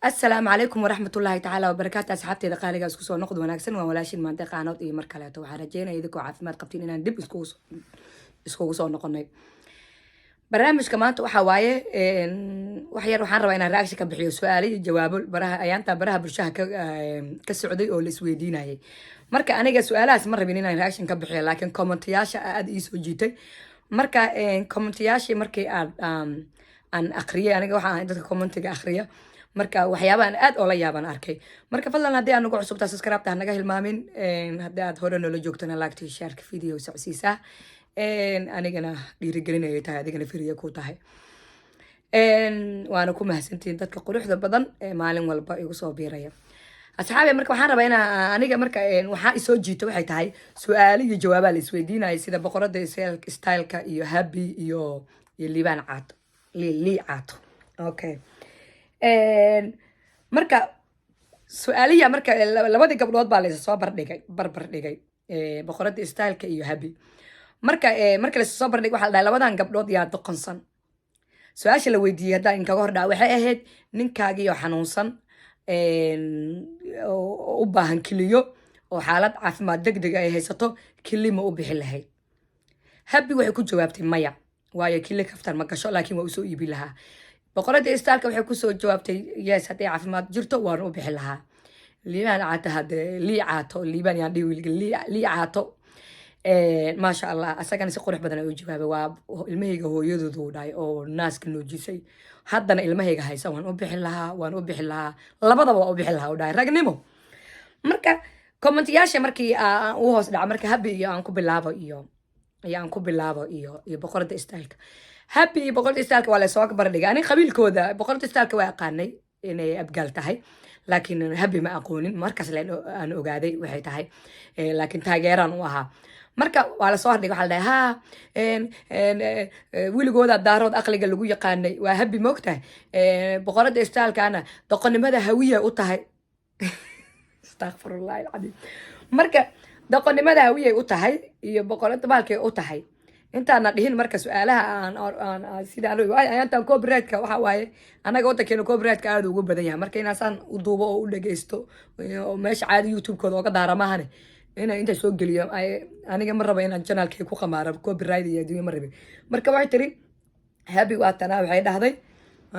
السلام عليكم ورحمة الله تعالى وبركاته أصحابتي دقالي اسكو سو نقد وناكسن وولاشين منطقة عنود إيه مركلات waxaan rajeynaya idinku caafimaad qabtiin inaan dib iskugu soo noqonay barnaamijka maanta waxa waaye wax yar waxaan rabaa inaan reaction ka bixiyo su'aalo iyo jawaabo baraha bulshada ka socday oo la isweydiinayay marka aniga su'aalahaas ma rabin inaan reaction ka bixiyo laakiin commentayaasha aad ii soo jiitay marka commentayaashii markii aan aqriyay aniga waxaan ahay dadka commentiga aqriya marka waxyaabahan aad oo la yaaban arkay marka fadlan haddii aad nagu cusubtaa subscribe-ta naga hilmaamin haddii aad hore noola joogtana like share video socsiisaa anigana dhiirigelinayay tahay adigana firiya ku tahay waana ku mahadsantihiin dadka quruxda badan ee maalin walba igu soo biiraya asxaabi marka waxaan rabaa inaan aniga marka waxaa isoo jiito waxay tahay su'aalo iyo jawaabaa la isweydiinayay sida boqorada styleka iyo happy iyo liibaan caato lii caato okay marka su'aaliya marka labadii gabdhood baa la soo barbar dhigay boqorada styleka iyo happy marka la soo bardhig waxa la dhahay labadan gabdhood yaa doqonsan su'aasha la weydiiyay hadda in kaga hor dhaca waxay ahayd ninkaagii oo xanuunsan u baahan kiliyo oo xaalad caafimaad degdeg ay haysato kili ma u bixi lahayd happy waxay ku jawaabtay maya waayo kili kaftar ma gasho laakiin waa u soo iibi lahaa boqorada styleka waxay ku soo jawaabtay yes haddii caafimaad jirto waan u bixi lahaa liibaan caato hadde lii caato liibaan yaan dhihi lii caato ما شاء الله أساقنا سقورح بدنا وجبها والمهيجة هو يدودو داي أو ناس كانوا جيسي هادنا المهيجة هاي سوان وبيح لها لبضا وبيح لها وداي رجنيمو مركا كومنتياشة مركي وهوس دع مركا هبي يا أنكو باللافا إيو بقرة استالك هبي بقرة استالك ولا سواك بردق أنا قبيل كودا بقرة استالك وقاني إني أبقال تهي لكن هبي ما أقولين مركز لأنه أنا أقعدي وحي تهي لكن تاجران وها marka waa la soo hordhigay waxa la dhahay wiligooda daarood aqliga lagu yaqaanay waa habi moogtahay boqorada staalkaana doqonnimada hawiya u tahay astaghfirullah alcadiim marka doqonnimada hawiya u tahay iyo boqorada baalkay u tahay intaana dhihin marka su'aalaha aan sida ayaantan copyright-ka waxa waaye anaga wadankeena copyright-ka aad ugu badan yahay marka inaasaan u duubo oo u dhageysto oo meesha caadi youtube-kooda ooga daaramahane inaan inta soo geliyo aniga ma raba inaan channelkay ku qamaaro copyright iyo adduunyo ma rabin marka waxay tiri happy waatanaa waxay dhahday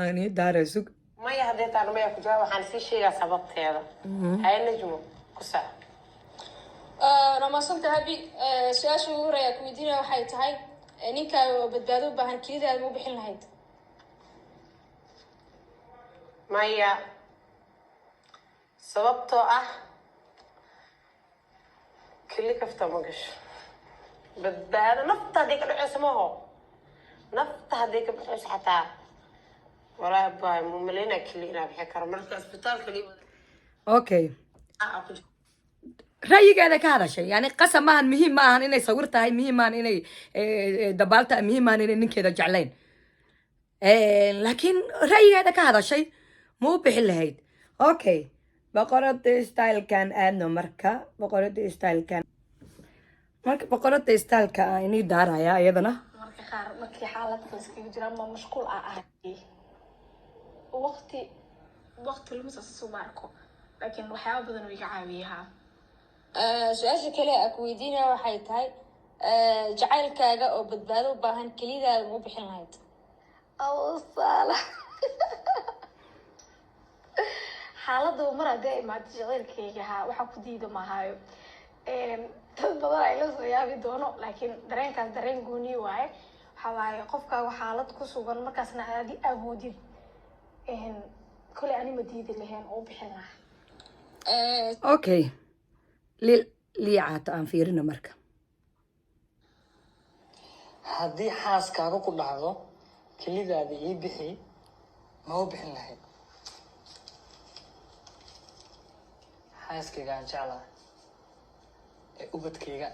ani daara sug maya haddii taan maya ku jawaab waxaan sii sheegaa sababteeda hay najmo ku sac ramaasanta happy su-aasha ugu horeeya ku weydiinaya waxay tahay ninka badbaado u baahan kelidaada ma u bixin lahayd maya sababtoo ah كلي كفته مقش بدبادة نفط هذيك العيس ما هو نفط هذيك العيس حتى ولا باي مملينا كلينا بحكر مركز اسبيطال كلي اوكي رأيك هذا كهذا شيء يعني قسم ما مهم ما إني صورتها هاي مهم ما إني دبالتها مهم ما إني كذا جعلين لكن رأيك هذا كهذا شيء مو بحل هيد اوكي بقرة ستايل كان أنا بقرة ستايل كان بقرة ستايل كان إني دارا يا أيضنا marka qaar markii xaaladda iskaga jira ma mashquul ahay waqti lama soo marko laakiin waxyaabo badan oo iga caawiyaa su-aasha kale aan ku weydiinaya waxay tahay jacaylkaaga oo badbaado u baahan kelidaada ma u bixin lahayd awsaala xaaladda mar haddii ay imaado jacaylkayga waxaa ku diida maahayo dad badan ay la soo yaabi doono laakiin dareenkaas dareen gooni waaye waxaa waaye qofkaaga xaalad ku sugan markaasna aadi awoodid kole ani ma diidi lahayn oo bixin lahaa okay lii caato aan fiirina marka haddii xaaskaaga ku dhacdo kelidaada ii bixi ma u bixin lahayd xaaskayga aan jeclahay ee ubadkayga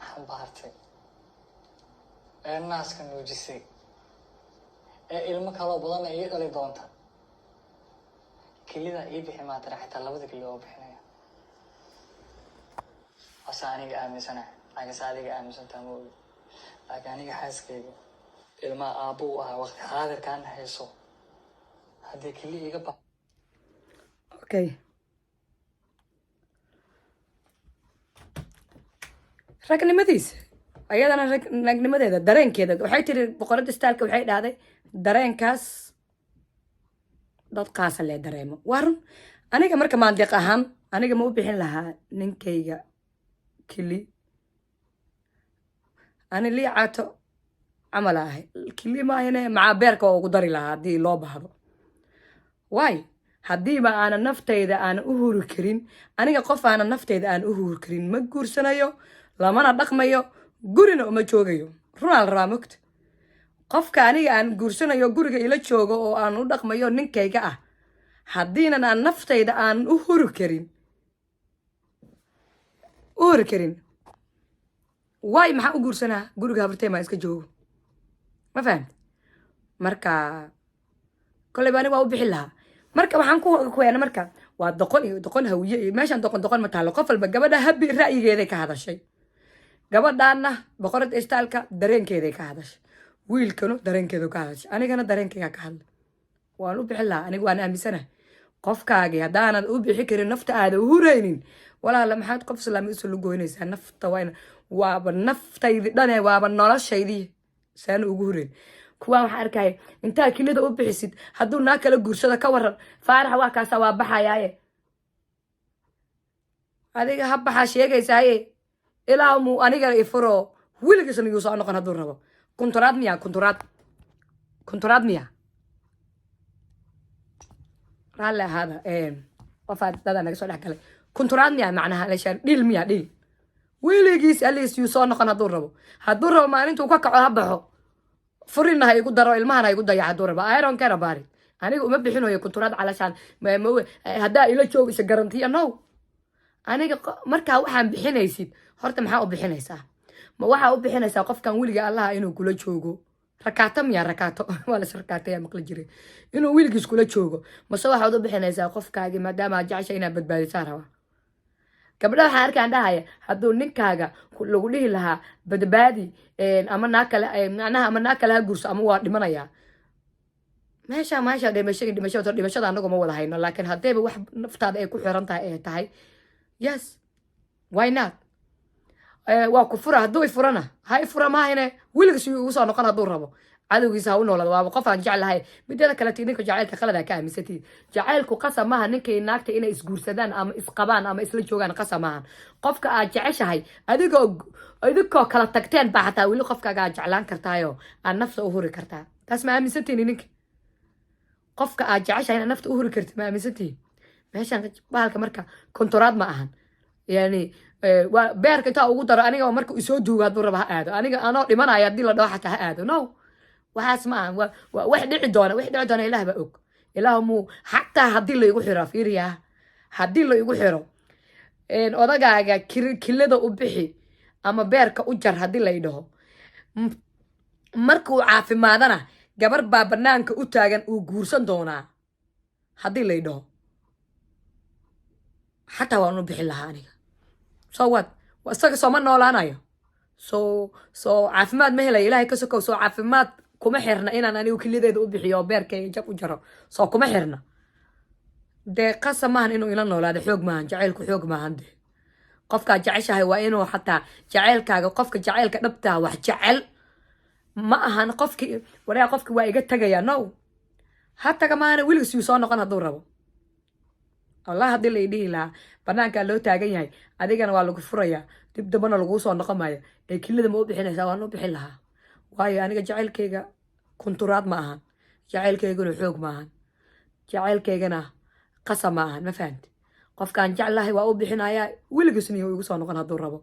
xambaartay ee naaska nuujisay ee ilmo kaloo badanna ii dhali doonta kelida ii bixi maatara xitaa labada keli oo bixinaya hase aniga aaminsanahay laakiinse adiga aaminsantaa ma ogi laakiin aniga xaaskayga ilmaha aabbo u ahaa waqti xaadirkaan hayso haddii keli iga ba okay ragnimadiisa ayadana ragnimadeeda dareenkeeda waxay tiri boqorada staalka waxay dhahday dareenkaas dad qaasa lee dareemo waa run aniga marka maandiq ahaan aniga ma u bixin lahaa ninkayga kili ani lii caato camal ahay kili maahine macaa beerka oo ugu dari lahaa haddii loo bahdo waay haddiiba aanan naftayda aanan u huri karin aniga qof aanan naftayda aanan u huri karin ma guursanayo lamana dhaqmayo gurina uma joogayo runaa la rabaa mogta qofka aniga aan guursanayo guriga ila joogo oo aan u dhaqmayo ninkayga ah haddiinan aan naftayda aanan u huri karin waay maxaa u guursanaa guriga habartay maa iska joogo ma fahamti marka koleyba aniga waa u bixin lahaa marka waxaan ku weena marka waa doqon iyo doqon hawiye iyo meeshaan doqon ma taalo qof walba gabadha habi ra'yigeeday ka hadashay gabadhaana boqorada istaalka dareenkeeday ka hadashay wiilkanu dareenkeedu ka hadashay anigana dareenkayga ka hadla waan u bixin lahaa aniga waan aaminsanahay qofkaagii haddaanad u bixi karin nafta aada u huraynin walaala maxaad qof islaami isu lugoynaysaa nafta waaba naftaydi dhane waaba noloshaydii saana ugu hurayn kuwaan waxaa arkaya intaa kilida u bixisid hadduu naa kala guursado ka waran faaraxa waa kaasa waa baxayaaye adiga ha baxaa sheegaysaaye ilaa muu aniga ifuro weligiisna yuu soo noqon hadduu rabo kunturaad miya raalli ahaada qofaad dadaa naga soo dhex galay kunturaad miya macnaha leshaan dhil miya dhil weligiis aliis yuu soo noqon hadduu rabo maalintuu ka kaco ha baxo furina ha igu daro ilmahana ha igu dayac hadduu rabo iron care about it aniga uma bixinayo kunturaad calashaan haddaa ila joogisa garantiya no aniga markaa waxaan bixinaysid horta maxaa u bixinaysaa ma waxaa u bixinaysaa qofkan weliga allaha inuu kula joogo rakaato miya rakaato waa las rakaataya maqli jiray inuu weligiis kula joogo mase waxaad u bixinaysaa qofkaagii maadaama aad jecesha inaad badbaadisaa raba gabdha waxaan arkaan dhahaya hadduu ninkaaga lagu dhihi lahaa badbaadi ama naa kale macnaha ama naa kale ha gurso ama waa dhimanayaa meesha dhimashada anagu ma wada hayno laakiin haddayba wax naftaada ay ku xiran tahay ay tahay yes why not waa ku fura hadduu ifurana ha ifura maahine weligiis ugu soo noqon hadduu rabo cadowgiisa ha u noolada waaba qof aan jeclahay mideeda kaleti ninka jacaylka qalada ka aaminsantii jacaylku qasab maaha ninkay naagta inay isguursadaan ama isqabaan ama isla joogaan qasab maahan qofka aad jeceshahay adigoo kala tagteen baa xataa weli qofkaaga aad jeclaan kartaayo aad nafta u huri kartaa taas ma aaminsantiini ninka qofka aad jeceshahay inaad nafta u huri kartid ma aaminsantihin meeshaan bahalka marka konturaad ma ahan yani beerka intaa ugu daro aniga marka isoo duugo hadduu raba ha aado aniga anoo dhimanayo haddii la dhaho xataa ha aado no waxaas ma ahan wax dhici doona ilaah baa og ilaah muu xataa haddii laigu xiro fiiriyaa haddii laigu xiro odagaaga kilada u bixi ama beerka u jar haddii lay dhaho markuu caafimaadana gabar baa banaanka u taagan uu guursan doonaa haddii lay dhaho xataa waan u bixin lahaa aniga so what isaga sooma noolaanayo so caafimaad ma helayo ilaahay ka sokow soo caafimaad kuma xirna inaan anigu kilideeda u bixiyo oo beerkayga jab u jaro soo kuma xirna dee qasa maahan inuu ila noolaado xoog maahan jacaylku xoog maahan dee qofkaa jeceshahay waa inuu xataa jacaylkaaga qofka jacaylka dhabtaa wax jecel ma ahan qofki waa iga tagaya no ha taga maahana weligiis yuu soo noqon hadduu rabo allah haddii lay dhihi lahaa banaankaa loo taagan yahay adigana waa lagu furayaa dib dambana laguu soo noqon maayo ee kilida ma u bixinaysaa waan u bixin lahaa waayo aniga jacaylkayga kunturaad ma ahan jacaylkaygana xoog ma ahan jacaylkaygana qasa ma ahan ma fahamti qofkaan jeclahay waa u bixinayaa weligiisna igu soo noqon hadduu rabo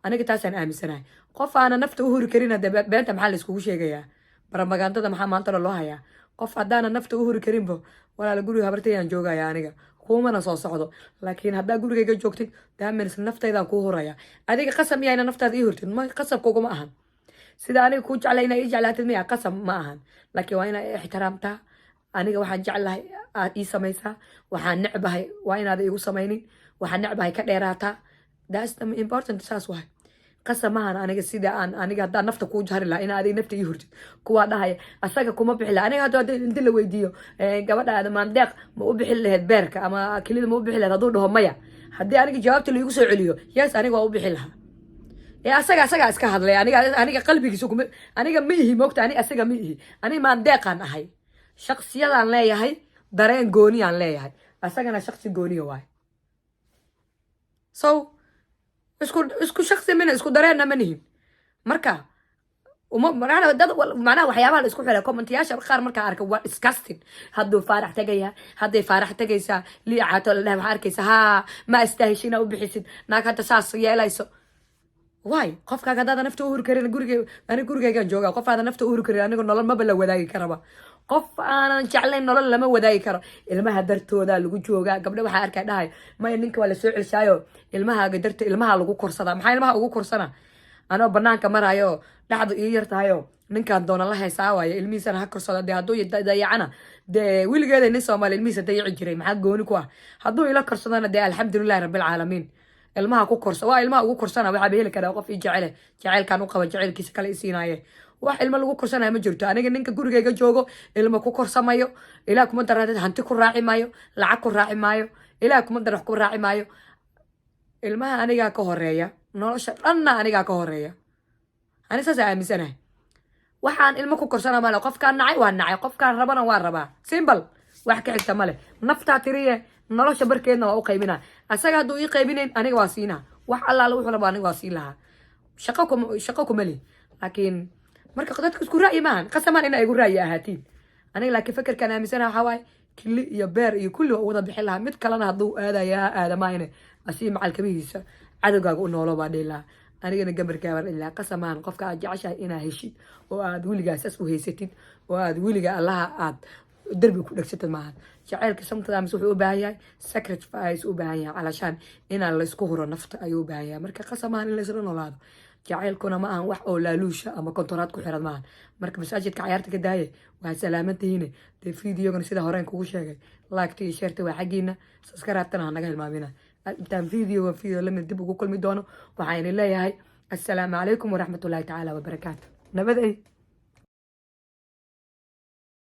aniga taasaan aaminsanahay qof aana nafta u huri karin hadee beenta maxaa laiskugu sheegayaa baramagandada maxaa maantana loo hayaa qof haddaana nafta u huri karinba walaala guriga habartayaan joogaya aniga kumana soo socdo laakiin haddaa gurigayga joogtid daamins naftaydaan kuu huraya adiga qasab miyaa ina naftaada ii hurtid ma qasab kuguma ahan sida aniga kuu jeclay inaa ii jeclaatid miya qasab ma ahan laakiin waa inaa ixtiraamtaa aniga waxaan jeclahay aad ii samaysaa waxaan necbahay waa inaada igu samaynin waxaan necbahay ka dheeraataa that's the important saas wahay qasamahan aniga sida aan aniga haddaan nafta kuu jari lahaa in adiga nafta ii hurtid kuwaa dhahaya asaga kuma bixi laha aniga hadda inti la weydiiyo gabadhaada maandeeq ma u bixi lahayd beerka ama kilida ma u bixi lahayd hadduu dhaho maya haddii aniga jawaabta laigu soo celiyo yes aniga waa u bixi lahaa asagaa iska hadlay aniga qalbigiisa kuma aniga ma ihi moogta ani asaga ma ihi ani maandeeqaan ahay shaksiyadaan leeyahay dareen gooniyaan leeyahay asagana shaksi gooniya waay so isku shaksi mina isku dareenna ma nihin marka macnaha waxyaabaha la isku xira commentayaasha qaar markaa arka waa disgusting hadduu faarax tegaya hadday faarax tegaysaa liicaato la dhaha waxaa arkaysa haa ma astaahish inaa u bixisid naag hadda saas yeelayso waay qofkaaga haddaada nafta u huri karin aniga gurigaygaan joogaa qof aada nafta u huri karin aniga nolol maba la wadaagi karaba qof aanan jeclayn nolol lama wadaagi karo ilmaha dartooda lagu joogaa gabdho waxaa arkaa dhahay maya ninka waa lasoo celshaayo ilmahaaga darto ilmaha lagu korsadaa maxaa ilmaha ugu korsana anoo banaanka marayo dhacdu ii yar tahayo ninkaan doona la heesaa waayo ilmihiisana ha korsado dee hadduu dayacana dee weligeeda nin soomaali ilmihiisa dayaci jiray maxaa gooni ku ah hadduu ila korsadana dee alxamdulilahi rabbilcaalamiin ilmaha ku korsa waa ilmaha ugu korsana waxaaba heli karaa qof ii jecele jaceylkaan u qaba jaceylkiisa kale isiinaaye wax ilmo lagu korsanaya ma jirto aniga ninka gurigayga joogo ilmo ku korsamayo ilaah kuma daran hanti ku raaci maayo lacag ku raaci maayo ilaah kuma daran wax ku raaci maayo ilmaha anigaa ka horeeya nolosha dhanna anigaa ka horeeya ani saas aaminsanahay waxaan ilmo ku korsana male qofkaan nacay waa nacay qofkaan rabana waa rabaa simbal wax ka xigta male naftaa tiriye nolosha barkeedna waa u qaybina asaga hadduu ii qaybinayn aniga waa siinaa wax allaala wuxuu raba aniga waa siin lahaa shaqo kuma li laakiin marka dadka isku ra'yi maahan qasamaan ina igu ra'yi ahaatiin aniga laakiin fakerkaan aaminsanaha waxaa waaye kili iyo beer iyo kulli waa wada bixin lahaa mid kalena hadduu aadaya ha aadamayne asii macalkabihiisa cadowgaaga u noolo baa dhihi lahaa anigana gabarkaa baan dhihi lahaa qasamaan qofka aad jeceshahay inaa heshid oo aad weligaa saas u haysatid oo aad weliga allaha aad derbi ku dhegsatid maaha jaceylka sometimes wuxuu u baahan yahay sacrifice u baahan yahay calashaan inaan laysku huro nafta ayuu u baahan yahay marka qasamahan in laysla noolaado jaceylkuna ma ahan wax oo laaluusha ama kontoraad ku xiran maahan marka masaajidka cayaarta ka daaye waa salaamantihiine dee videogana sida horeen kugu sheegay laagta iyo sheerta waa xaggiina saskaraabtana ha naga hilmaamina intaan video lamid dib ugu kulmi doono waxaan leeyahay assalaamu calaykum waraxmatullaahi tacaala wabarakaatu nabad ay